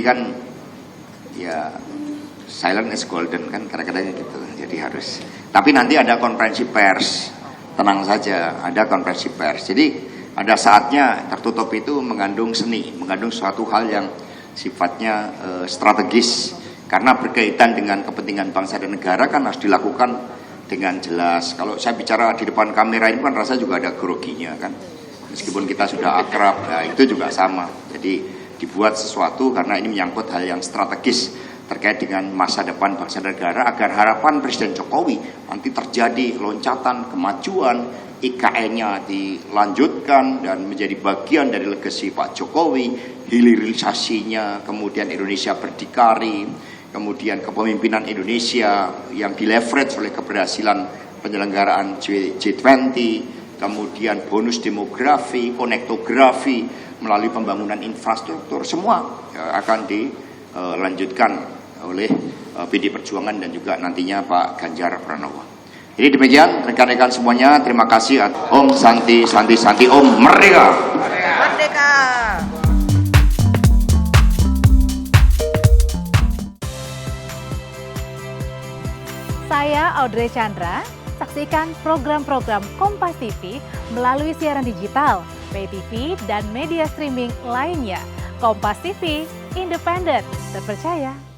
politik kan ya silent is golden kan, kadang-kadang gitu. Jadi harus. Tapi nanti ada konferensi pers, tenang saja, ada konferensi pers. Jadi ada saatnya tertutup itu mengandung seni, mengandung suatu hal yang sifatnya strategis, karena berkaitan dengan kepentingan bangsa dan negara kan harus dilakukan dengan jelas. Kalau saya bicara di depan kamera ini kan rasa juga ada groginya kan, meskipun kita sudah akrab, ya itu juga sama. Jadi dibuat sesuatu karena ini menyangkut hal yang strategis terkait dengan masa depan bangsa dan negara, agar harapan Presiden Jokowi nanti terjadi loncatan kemajuan, IKN-nya dilanjutkan dan menjadi bagian dari legasi Pak Jokowi, hilirisasinya, kemudian Indonesia berdikari, kemudian kepemimpinan Indonesia yang dileverage oleh keberhasilan penyelenggaraan G20, kemudian bonus demografi, konektografi melalui pembangunan infrastruktur, semua akan dilanjutkan oleh PD Perjuangan dan juga nantinya Pak Ganjar Pranowo. Jadi demikian rekan-rekan semuanya, terima kasih. Om Santi Santi Santi, Om Merdeka. Merdeka. Saya Audrey Chandra, saksikan program-program Kompas TV melalui siaran digital, pay TV, dan media streaming lainnya. Kompas TV, independen, terpercaya.